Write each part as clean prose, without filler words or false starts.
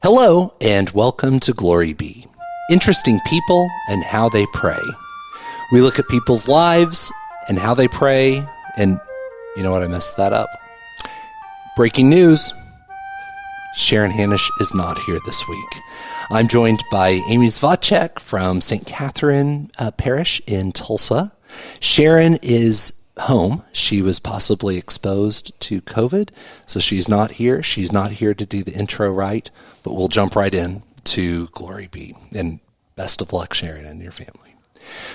Hello, and welcome to Glory Be. Interesting people and how they pray. We look at people's lives and how they pray, and you know what? I messed that up. Breaking news. Sharon Hanisch is not here this week. I'm joined by Amy Zvacek from St. Catherine Parish in Tulsa. Sharon is home. She was possibly exposed to COVID, so she's not here. She's not here to do the intro right, but we'll jump right in to Glory Be. And best of luck, Sharon, and your family.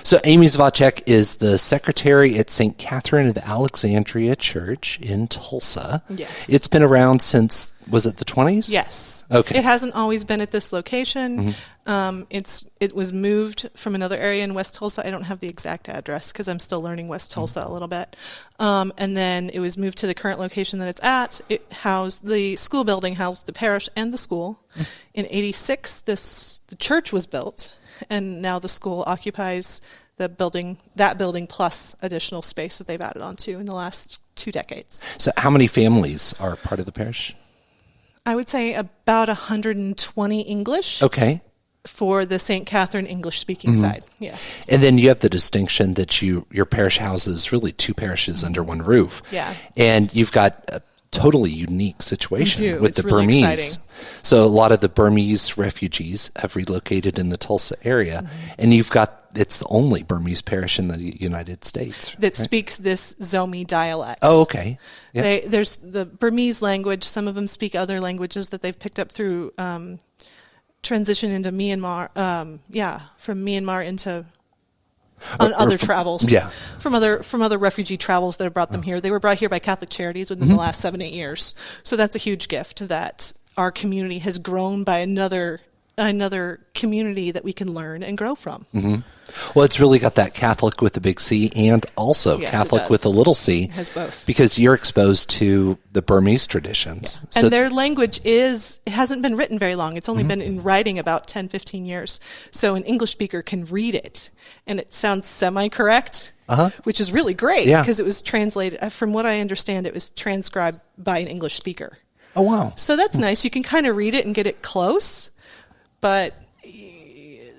So Amy Zvacek is the secretary at St. Catherine of Alexandria Church in Tulsa. Yes. It's been around since, was it the 20s? Yes. Okay. It hasn't always been at this location. It was moved from another area in West Tulsa. I don't have the exact address because I'm still learning West Tulsa a little bit. And then it was moved to the current location that it's at. It housed the school building, housed the parish and the school. In '86, the church was built, and now the school occupies that building plus additional space that they've added onto in the last 2 decades. So how many families are part of the parish? I would say about 120 English. Okay. For the St. Catherine English-speaking side, yes. And then you have the distinction that your parish houses really 2 parishes under one roof. Yeah. And you've got a totally unique situation with it's the really Burmese. exciting. So a lot of the Burmese refugees have relocated in the Tulsa area, and it's the only Burmese parish in the United States That speaks this Zomi dialect. Oh, okay. Yeah. There's the Burmese language. Some of them speak other languages that they've picked up through transition into Myanmar, from Myanmar into other travels. Yeah. From other refugee travels that have brought them here. They were brought here by Catholic Charities within the last 7-8 years. So that's a huge gift that our community has grown by another community that we can learn and grow from. Well, it's really got that Catholic with a big C and also Yes, Catholic with a little c. It has both. Because you're exposed to the Burmese traditions. Yeah. And their language hasn't been written very long. It's only been in writing about 10, 15 years. So an English speaker can read it, and it sounds semi-correct, which is really great because it was translated, from what I understand, it was transcribed by an English speaker. Oh, wow. So that's nice. You can kind of read it and get it close, but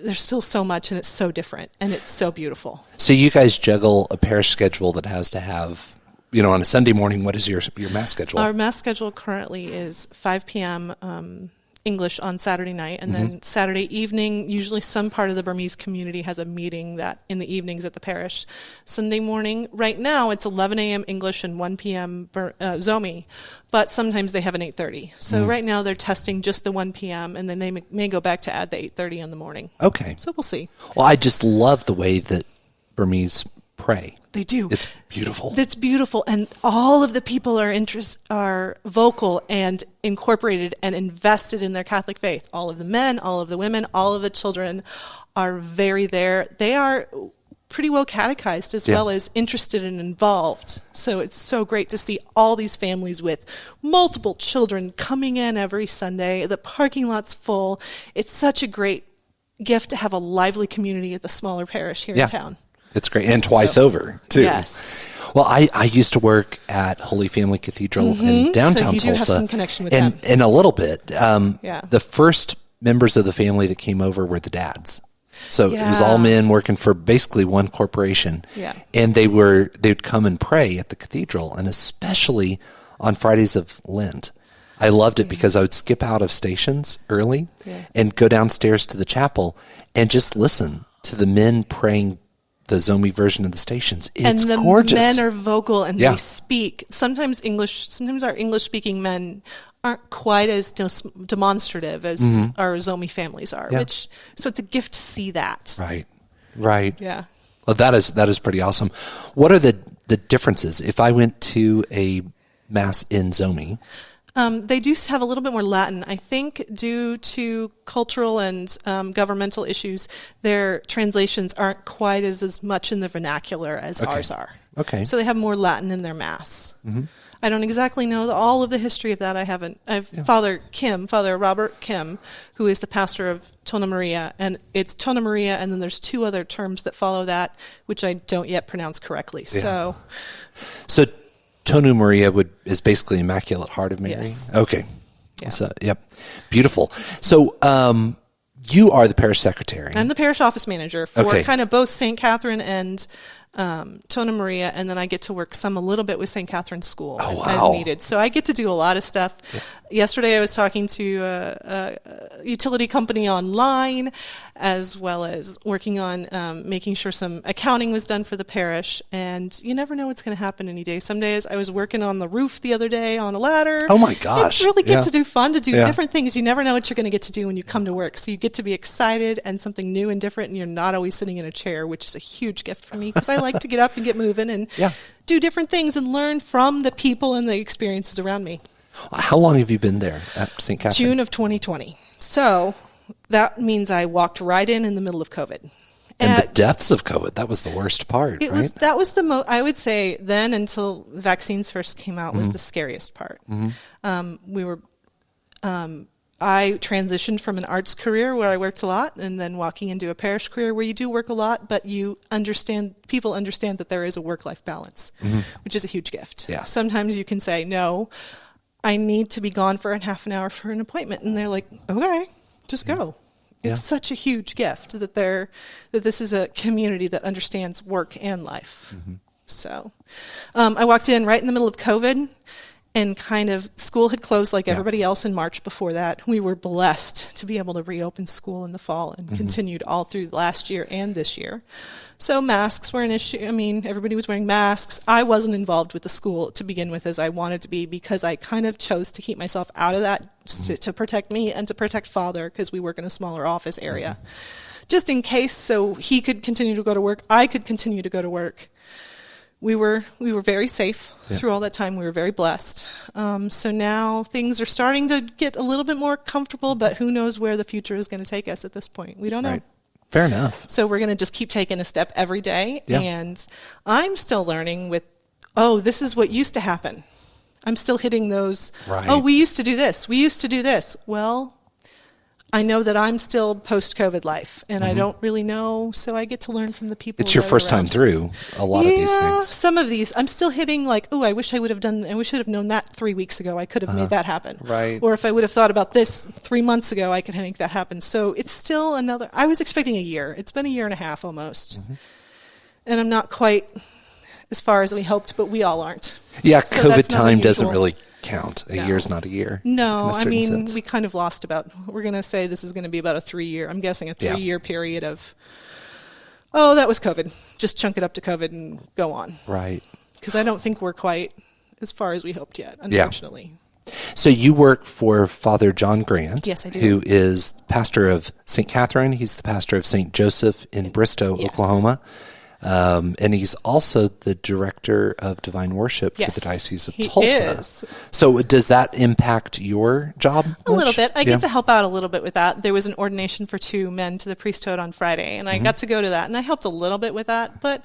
there's still so much, and it's so different, and it's so beautiful. So you guys juggle a parish schedule that has to have, on a Sunday morning, what is your mass schedule? Our mass schedule currently is 5 p.m. English on Saturday night, and then Saturday evening, usually some part of the Burmese community has a meeting that in the evenings at the parish. Sunday morning, right now, it's 11 a.m. English and 1 p.m. Zomi, but sometimes they have an 8:30. So right now they're testing just the 1 p.m., and then they may go back to add the 8:30 in the morning. Okay. So we'll see. Well, I just love the way that Burmese pray. They do. It's beautiful. It's beautiful, and all of the people are vocal and incorporated and invested in their Catholic faith. All of the men, all of the women, all of the children are very there. They are pretty well catechized as well as interested and involved. So it's so great to see all these families with multiple children coming in every Sunday. The parking lot's full. It's such a great gift to have a lively community at the smaller parish here in town. It's great. And twice over, too. Yes. Well, I used to work at Holy Family Cathedral in downtown so you do Tulsa. have some connection with them. And a little bit. The first members of the family that came over were the dads. So it was all men working for basically one corporation. Yeah. And they'd come and pray at the cathedral, and especially on Fridays of Lent. I loved it because I would skip out of stations early and go downstairs to the chapel and just listen to the men praying the Zomi version of the stations. It's gorgeous. And the men are vocal and they speak. Sometimes our English-speaking men aren't quite as demonstrative as our Zomi families are. So it's a gift to see that. Right. Yeah. Well, that is pretty awesome. What are the differences? If I went to a mass in Zomi, They do have a little bit more Latin. I think due to cultural and governmental issues, their translations aren't quite as much in the vernacular as ours are. Okay. So they have more Latin in their Mass. Mm-hmm. I don't exactly know all of the history of that. I haven't. Father Robert Kim, who is the pastor of Tona Maria, and it's Tona Maria, and then there's two other terms that follow that, which I don't yet pronounce correctly. Yeah. So Tona Maria is basically Immaculate Heart of Mary? Yes. Okay. Yeah. So, yep. Beautiful. So, you are the parish secretary. I'm the parish office manager for Okay. kind of both St. Catherine and Tona Maria, and then I get to work a little bit with St. Catherine's School wow. as needed. So I get to do a lot of stuff. Yesterday I was talking to a utility company online, as well as working on making sure some accounting was done for the parish. And you never know what's going to happen any day. Some days I was working on the roof the other day on a ladder. Oh my gosh. It's really Yeah. to do fun, to do different things. You never know what you're going to get to do when you come to work. So you get to be excited and something new and different, and you're not always sitting in a chair, which is a huge gift for me because I like to get up and get moving and do different things and learn from the people and the experiences around me. How long have you been there at St. Catherine? June of 2020. So that means I walked right in the middle of COVID. And the depths of COVID, that was the worst part, right? That was the I would say then, until vaccines first came out, was the scariest part. I transitioned from an arts career where I worked a lot, and then walking into a parish career where you do work a lot, but people understand that there is a work-life balance, which is a huge gift. Yeah. Sometimes you can say, no, I need to be gone for half an hour for an appointment. And they're like, okay, just go. It's such a huge gift that this is a community that understands work and life. So I walked in right in the middle of COVID, and kind of school had closed like everybody else in March before that. We were blessed to be able to reopen school in the fall and continued all through last year and this year. So masks were an issue. I mean, everybody was wearing masks. I wasn't involved with the school to begin with as I wanted to be, because I kind of chose to keep myself out of that to protect me and to protect Father, because we work in a smaller office area. Just in case, so he could continue to go to work, I could continue to go to work. We were very safe through all that time. We were very blessed. So now things are starting to get a little bit more comfortable, but who knows where the future is going to take us at this point. We don't know. Right. Fair enough. So we're going to just keep taking a step every day. Yeah. And I'm still learning this is what used to happen. I'm still hitting those, we used to do this. We used to do this. Well, I know that I'm still post-COVID life, and I don't really know, so I get to learn from the people. It's your first time through a lot of these things. Some of these, I'm still hitting I wish I would have known that 3 weeks ago. I could have made that happen. Right. Or if I would have thought about this 3 months ago, I could make that happen. So it's still I was expecting a year. It's been a year and a half almost. And I'm not quite as far as we hoped, but we all aren't. Yeah, So COVID that's not time doesn't unusual. really count. A year's not a year. No, in a certain sense. we kind of lost we're going to say this is going to be about a 3-year, I'm guessing a 3-year period of, that was COVID. Just chunk it up to COVID and go on. Right. Because I don't think we're quite as far as we hoped yet, unfortunately. So you work for Father John Grant. Yes, I do. Who is pastor of St. Catherine. He's the pastor of St. Joseph in Bristow, Oklahoma. And he's also the director of divine worship for the Diocese of Tulsa. Is. So does that impact your job much? A little bit. I get to help out a little bit with that. There was an ordination for 2 men to the priesthood on Friday, and I got to go to that, and I helped a little bit with that. But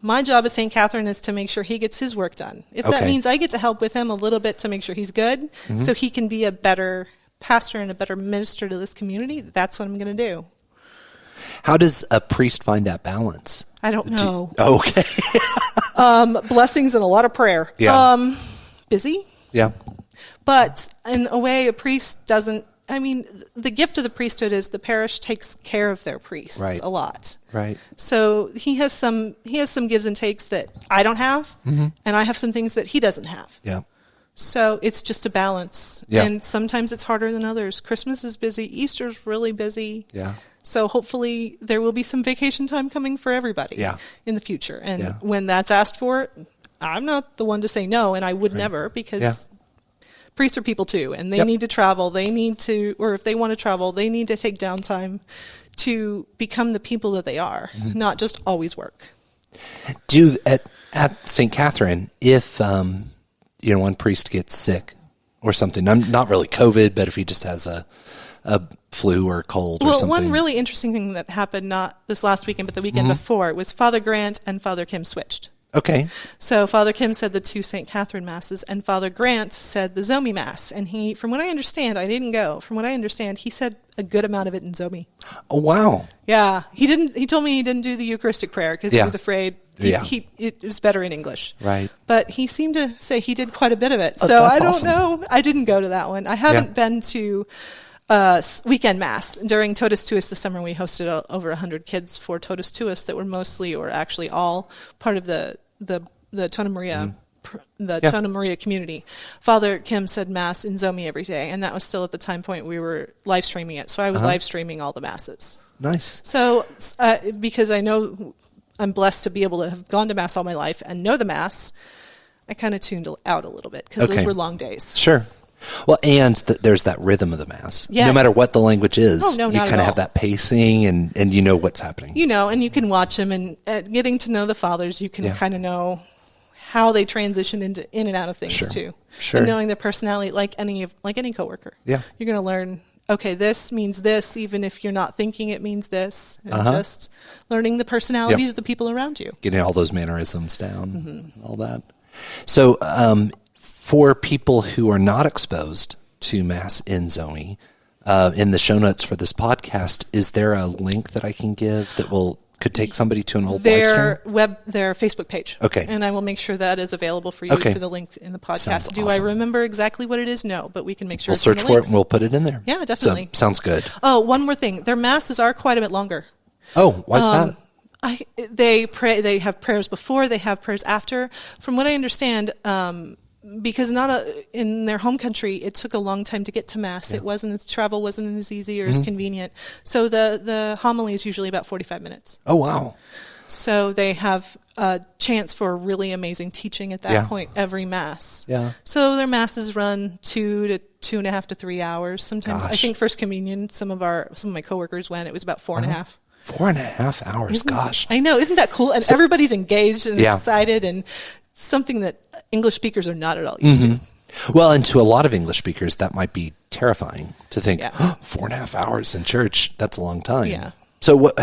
my job as St. Catherine is to make sure he gets his work done. If that means I get to help with him a little bit to make sure he's good, so he can be a better pastor and a better minister to this community, that's what I'm going to do. How does a priest find that balance? I don't know. Okay. Blessings and a lot of prayer. Yeah. Busy. Yeah. But in a way, a priest doesn't, the gift of the priesthood is the parish takes care of their priests a lot. Right. So he has some gives and takes that I don't have, and I have some things that he doesn't have. Yeah. So it's just a balance. Yeah. And sometimes it's harder than others. Christmas is busy. Easter's really busy. Yeah. So hopefully there will be some vacation time coming for everybody in the future. And when that's asked for, I'm not the one to say no, and I would never, because priests are people too, and they need to travel. They need to, or if they want to travel, they need to take downtime to become the people that they are, not just always work. At St. Catherine, if one priest gets sick or something, not really COVID, but if he just has a flu or a cold or something. Well, one really interesting thing that happened not this last weekend, but the weekend before, was Father Grant and Father Kim switched. Okay. So Father Kim said the 2 St. Catherine Masses, and Father Grant said the Zomi Mass. And he, from what I understand, I didn't go. From what I understand, he said a good amount of it in Zomi. Oh, wow. Yeah. He told me he didn't do the Eucharistic prayer because he was afraid it was better in English. Right. But he seemed to say he did quite a bit of it. So I don't know. I didn't go to that one. I haven't been to weekend mass. During Totus Tuus this summer, we hosted over 100 kids for Totus Tuus that were mostly, or actually all, part of the Tona Maria, Tona Maria community. Father Kim said mass in Zomi every day, and that was still at the time point we were live streaming it. So I was live streaming all the masses. Nice. So because I know I'm blessed to be able to have gone to mass all my life and know the mass, I kind of tuned out a little bit because those were long days. Sure. Well, and there's that rhythm of the Mass. Yes. No matter what the language is, you kind of have that pacing and you know what's happening. You know, and you can watch them, and getting to know the fathers, you can kind of know how they transition in and out of things too. Sure. And knowing their personality, like any coworker. Yeah. You're going to learn, okay, this means this, even if you're not thinking it means this. And just learning the personalities of the people around you. Getting all those mannerisms down, all that. So, for people who are not exposed to Mass in Zomi, in the show notes for this podcast, is there a link that I can give that could take somebody to an old live stream? Their Facebook page. Okay. And I will make sure that is available for you for the link in the podcast. Sounds Do awesome. I remember exactly what it is? No, but we can make sure We'll search for it and we'll put it in there. Yeah, definitely. So, sounds good. Oh, one more thing. Their masses are quite a bit longer. Oh, why's that? They pray. They have prayers before. They have prayers after. From what I understand, because in their home country, it took a long time to get to Mass. It travel wasn't as easy or as convenient. So the homily is usually about 45 minutes. Oh, wow. So they have a chance for really amazing teaching at that point every Mass. Yeah. So their Masses run 2 to 2.5 to 3 hours. Sometimes I think First Communion. Some of my coworkers went. It was about 4.5. 4.5 hours. Gosh. I know. Isn't that cool? And everybody's engaged and excited, and something that English speakers are not at all used to. Well, and to a lot of English speakers, that might be terrifying to think, 4.5 hours in church, that's a long time. Yeah. So if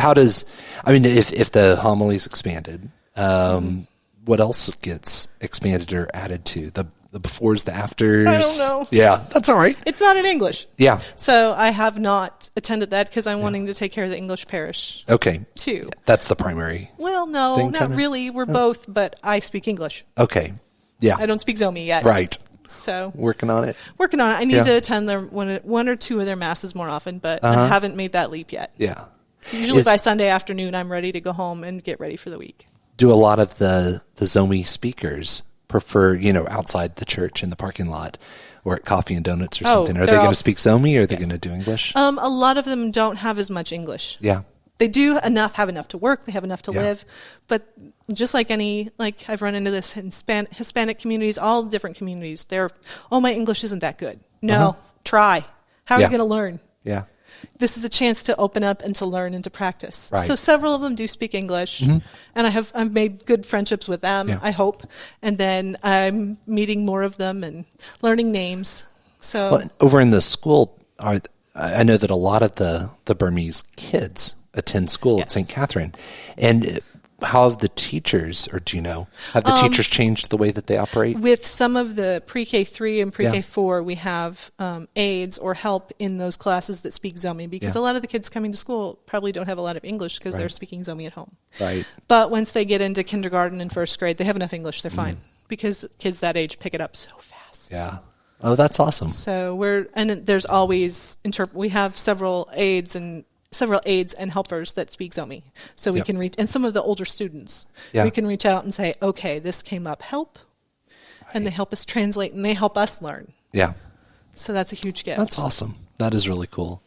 the homily's expanded, what else gets expanded or added to? The befores, the afters? I don't know. Yeah, that's all right. It's not in English. Yeah. So I have not attended that because I'm wanting to take care of the English parish. Okay. Too. That's the primary. Well, no, not really. We're both, but I speak English. Okay. Yeah. I don't speak Zomi yet. Right. So working on it. I need to attend one or two of their masses more often, but I haven't made that leap yet. Yeah. Usually by Sunday afternoon, I'm ready to go home and get ready for the week. Do a lot of the Zomi speakers prefer, outside the church in the parking lot or at Coffee and Donuts or something? Are they going to speak Zomi or are they going to do English? A lot of them don't have as much English. Yeah. They do have enough to work. They have enough to live. But just like I've run into this in Hispanic communities, all different communities, my English isn't that good. No, try. How are you going to learn? Yeah. This is a chance to open up and to learn and to practice. Right. So several of them do speak English, and I've made good friendships with them, I hope. And then I'm meeting more of them and learning names. So over in the school, I know that a lot of the Burmese kids attend school at St. Catherine. And how have the teachers, or do you know, teachers changed the way that they operate? With some of the pre-K3 and pre-K4, we have aides or help in those classes that speak Zomi, because a lot of the kids coming to school probably don't have a lot of English because they're speaking Zomi at home. Right. But once they get into kindergarten and first grade, they have enough English, they're fine, because kids that age pick it up so fast. Yeah. Oh, that's awesome. So there's always, we have several aides and helpers that speak Zomi. So we can reach, and some of the older students, we can reach out and say, okay, this came up, help. Right. And they help us translate and they help us learn. Yeah. So that's a huge gift. That's awesome. That is really cool.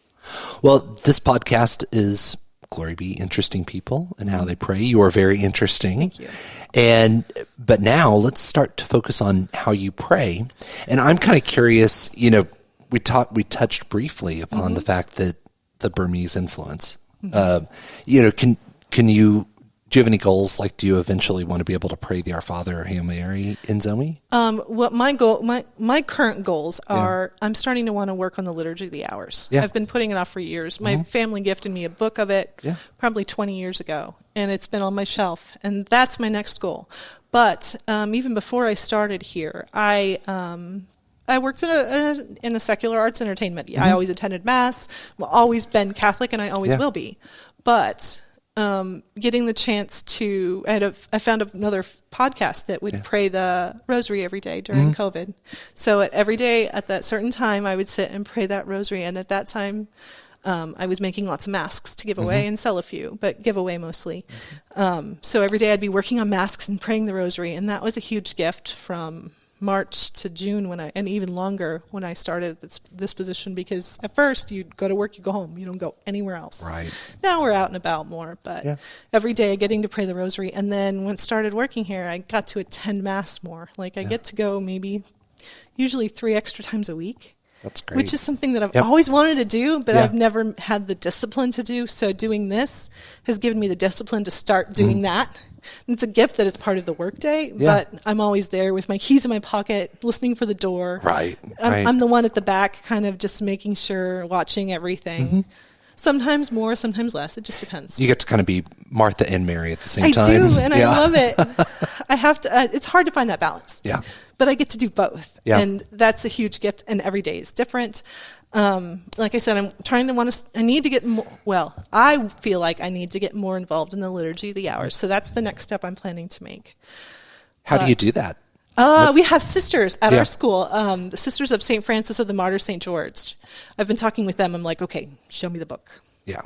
Well, this podcast is, glory be, interesting people and how they pray. You are very interesting. Thank you. But now let's start to focus on how you pray. And I'm kind of curious, we touched briefly upon the fact that the Burmese influence. Do you Do you have any goals? Like, do you eventually want to be able to pray the Our Father or Hail Mary in Zomi? What my current goals are, I'm starting to want to work on the Liturgy of the Hours. Yeah. I've been putting it off for years. My family gifted me a book of it probably 20 years ago, and it's been on my shelf, and that's my next goal. But even before I started here, I worked in a secular arts entertainment. I always attended Mass. I've always been Catholic, and I always will be. But getting the chance to, I found another podcast that would pray the rosary every day during COVID. So every day at that certain time, I would sit and pray that rosary. And at that time, I was making lots of masks to give away and sell a few, but give away mostly. So every day I'd be working on masks and praying the rosary. And that was a huge gift from March to June and even longer when I started this position, because at first you'd go to work, you go home, you don't go anywhere else. Right. Now we're out and about more, but every day getting to pray the rosary. And then when I started working here, I got to attend Mass more. Like I get to go usually 3 extra times a week. That's great. Which is something that I've always wanted to do, but I've never had the discipline to do. So doing this has given me the discipline to start doing that. It's a gift that is part of the workday, but I'm always there with my keys in my pocket, listening for the door. Right. I'm the one at the back, kind of just making sure, watching everything. Sometimes more, sometimes less. It just depends. You get to kind of be Martha and Mary at the same time. I do, and I love it. I have to. It's hard to find that balance. Yeah. But I get to do both, and that's a huge gift. And every day is different. Like I said, I need to get more, I feel like I need to get more involved in the Liturgy of the Hours. So that's the next step I'm planning to make. How do you do that? We have sisters at our school, the Sisters of St. Francis of the Martyr St. George. I've been talking with them. I'm like, okay, show me the book. Yeah.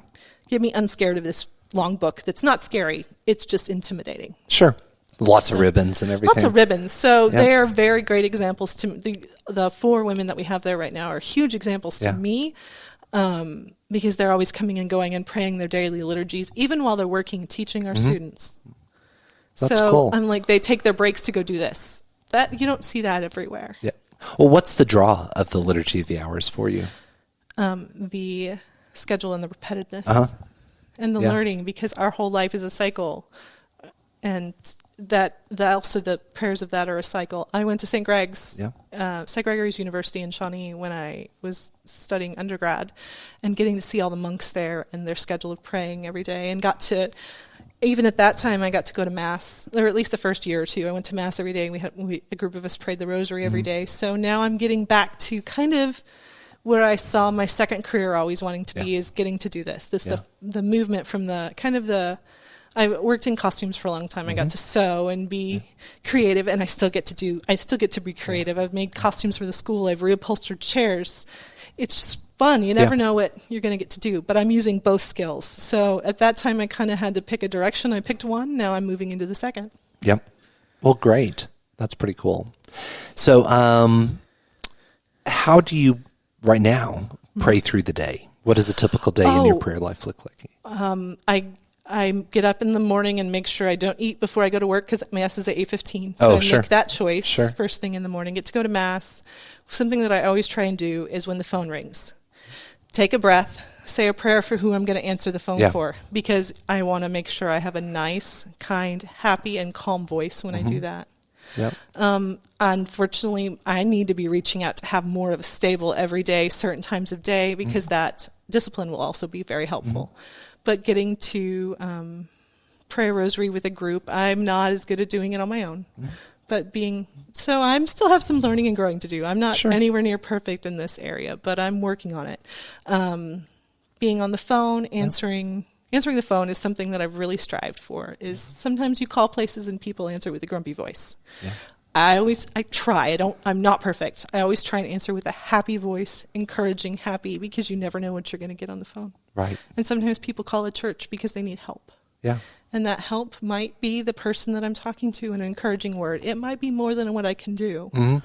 Get me unscared of this long book that's not scary. It's just intimidating. Sure. Lots of ribbons and everything. Lots of ribbons. So they are very great examples to the 4 women that we have there right now are huge examples to me, because they're always coming and going and praying their daily liturgies, even while they're working, teaching our students. That's so cool. I'm like, they take their breaks to go do this. That you don't see that everywhere. Yeah. Well, what's the draw of the Liturgy of the Hours for you? The schedule and the repetitiveness and the learning, because our whole life is a cycle, and that also the prayers of that are a cycle. I went to St. Greg's, St. Gregory's University in Shawnee when I was studying undergrad, and getting to see all the monks there and their schedule of praying every day, and even at that time, I got to go to Mass, or at least the first year or two. I went to Mass every day, and a group of us prayed the Rosary every day. So now I'm getting back to kind of where I saw my second career always wanting to be, is getting to do this. The movement from I worked in costumes for a long time. I got to sew and be creative, and I still get to be creative. I've made costumes for the school. I've reupholstered chairs. It's just fun. You never know what you're going to get to do, but I'm using both skills. So at that time, I kind of had to pick a direction. I picked one. Now I'm moving into the second. Yep. Well, great. That's pretty cool. So, how do you right now pray through the day? What does a typical day in your prayer life look like? I get up in the morning and make sure I don't eat before I go to work, because Mass is at 8:15. So I make that choice first thing in the morning. Get to go to Mass. Something that I always try and do is when the phone rings, take a breath, say a prayer for who I'm going to answer the phone for, because I want to make sure I have a nice, kind, happy, and calm voice when I do that. Yep. Unfortunately, I need to be reaching out to have more of a stable everyday, certain times of day, because that discipline will also be very helpful. But getting to pray a rosary with a group, I'm not as good at doing it on my own. But so I still have some learning and growing to do. I'm not anywhere near perfect in this area, but I'm working on it. Being on the phone, answering the phone is something that I've really strived for. Is sometimes you call places and people answer with a grumpy voice. Yeah. I try. I'm not perfect. I always try and answer with a happy voice, encouraging, happy, because you never know what you're going to get on the phone. Right. And sometimes people call a church because they need help. Yeah. And that help might be the person that I'm talking to, an encouraging word. It might be more than what I can do.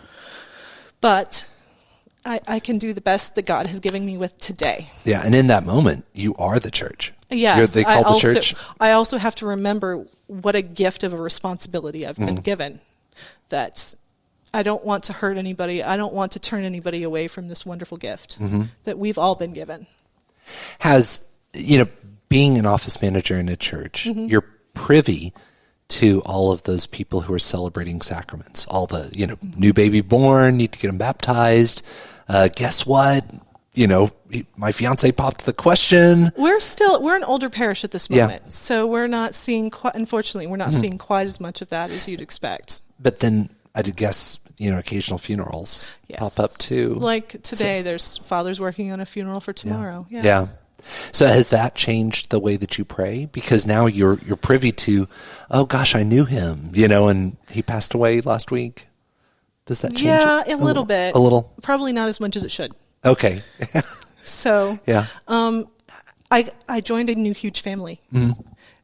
But I can do the best that God has given me with today. Yeah, and in that moment, you are the church. Yes. They call the church. I also have to remember what a gift of a responsibility I've been given. That I don't want to hurt anybody. I don't want to turn anybody away from this wonderful gift that we've all been given. Being an office manager in a church, you're privy to all of those people who are celebrating sacraments. All the, new baby born, need to get them baptized. Guess what? My fiance popped the question. We're an older parish at this moment. So we're not seeing unfortunately, we're not seeing quite as much of that as you'd expect. But then I'd guess, occasional funerals pop up too. Like today, there's fathers working on a funeral for tomorrow. Yeah. So has that changed the way that you pray? Because now you're privy to, oh gosh, I knew him, and he passed away last week. Does that change it? Yeah, a little bit. A little? Probably not as much as it should. Okay. So, I joined a new huge family. Mm-hmm.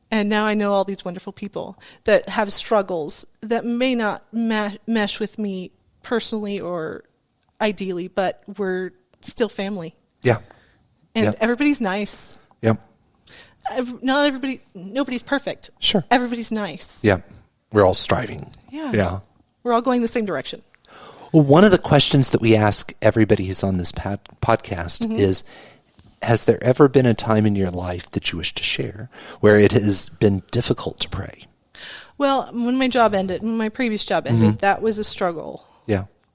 And now I know all these wonderful people that have struggles that may not mesh with me personally or ideally, but we're still family. Yeah. And everybody's nice. Yeah. Nobody's perfect. Sure. Everybody's nice. Yeah. We're all striving. Yeah. Yeah. We're all going the same direction. Well, one of the questions that we ask everybody who's on this podcast is, has there ever been a time in your life that you wish to share where it has been difficult to pray? Well, when my previous job ended, that was a struggle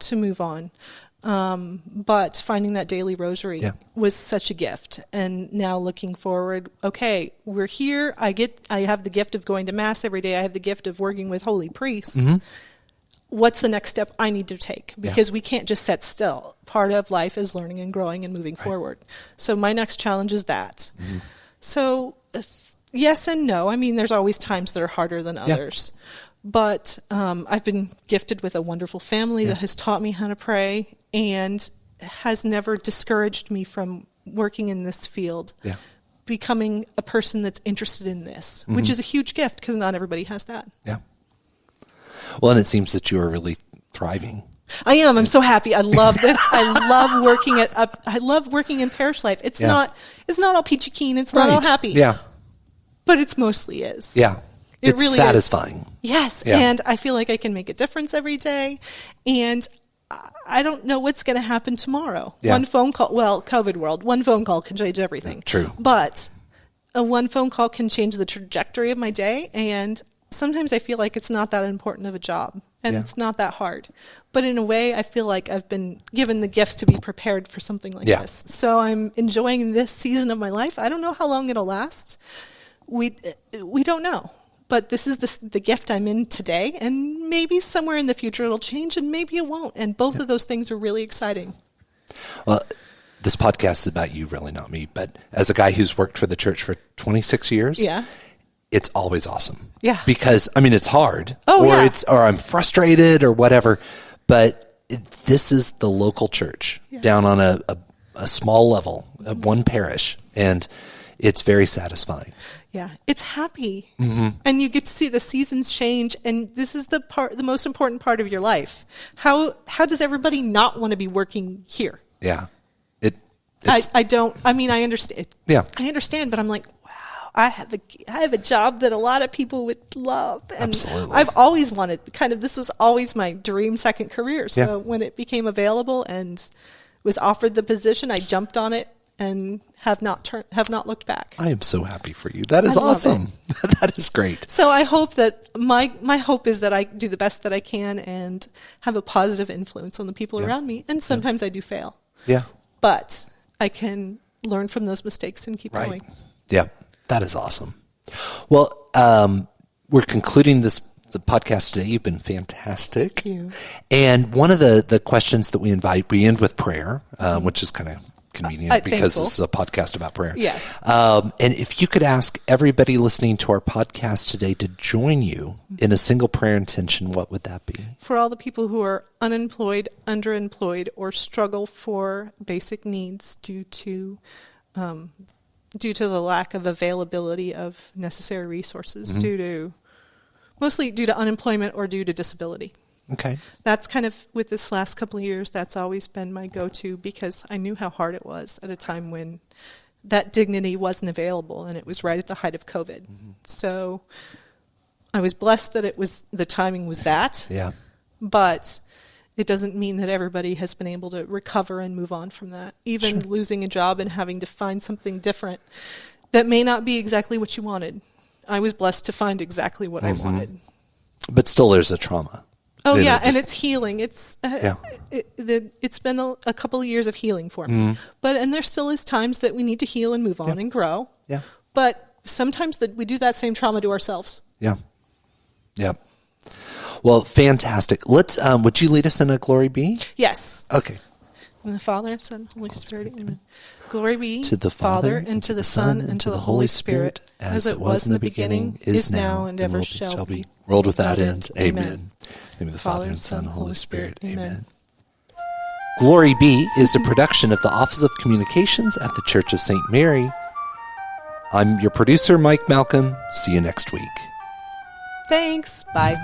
to move on. But finding that daily rosary was such a gift. And now looking forward, okay, we're here. I have the gift of going to Mass every day. I have the gift of working with holy priests. What's the next step I need to take? Because we can't just sit still. Part of life is learning and growing and moving forward. So my next challenge is that. So yes and no. I mean, there's always times that are harder than others. But I've been gifted with a wonderful family that has taught me how to pray and has never discouraged me from working in this field, becoming a person that's interested in this, which is a huge gift because not everybody has that. Yeah. Well, and it seems that you are really thriving. I am. I'm so happy. I love this. I love working in parish life. It's not all peachy keen. It's not all happy. Yeah. But it's mostly is. Yeah. It's really satisfying. Is. Yes. Yeah. And I feel like I can make a difference every day. And I don't know what's going to happen tomorrow. Yeah. One phone call, COVID world, one phone call can change everything. True. But one phone call can change the trajectory of my day. And sometimes I feel like it's not that important of a job and it's not that hard. But in a way, I feel like I've been given the gifts to be prepared for something like this. So I'm enjoying this season of my life. I don't know how long it'll last. We don't know. But this is the gift I'm in today, and maybe somewhere in the future it'll change, and maybe it won't. And both of those things are really exciting. Well, this podcast is about you, really, not me. But as a guy who's worked for the church for 26 years, it's always awesome. Yeah. Because, I mean, it's hard. Or I'm frustrated or whatever. But this is the local church down on a small level of one parish, and it's very satisfying. Yeah, it's happy, and you get to see the seasons change, and this is the most important part of your life. How does everybody not want to be working here? Yeah, I don't. I mean, I understand. Yeah, I understand, but I'm like, wow, I have a job that a lot of people would love, and absolutely. I've always wanted. This was always my dream second career. So when it became available and was offered the position, I jumped on it. And have not looked back. I am so happy for you. That is awesome. That is great. So I hope that my hope is that I do the best that I can and have a positive influence on the people around me. And sometimes I do fail. Yeah. But I can learn from those mistakes and keep going. Yeah. That is awesome. Well, we're concluding the podcast today. You've been fantastic. Thank you. And one of the questions that we end with prayer, which is kind of convenient because this is a podcast about prayer. Yes. And if you could ask everybody listening to our podcast today to join you in a single prayer intention, what would that be? For all the people who are unemployed, underemployed, or struggle for basic needs due to the lack of availability of necessary resources, mostly due to unemployment or due to disability. Okay. That's kind of, with this last couple of years, that's always been my go-to because I knew how hard it was at a time when that dignity wasn't available, and it was right at the height of COVID. So I was blessed that the timing was that. Yeah. But it doesn't mean that everybody has been able to recover and move on from that. Even losing a job and having to find something different that may not be exactly what you wanted. I was blessed to find exactly what I wanted. But still, there's a trauma. Oh, You know, yeah, just- and it's healing. It's it's been a couple of years of healing for me. And there still is times that we need to heal and move on and grow. Yeah. But sometimes we do that same trauma to ourselves. Yeah. Yeah. Well, fantastic. Let's. Would you lead us in a Glory Be? Yes. Okay. In the Father, Son, Holy Spirit. Amen. Glory be To the Father, and to the Son, and to the Holy Spirit, as it was in the beginning, is now, and ever shall be, world without end. Amen. In the name of the Father, and Son, and Holy Spirit. Amen. Glory Be is a production of the Office of Communications at the Church of St. Mary. I'm your producer, Mike Malcolm. See you next week. Thanks. Bye.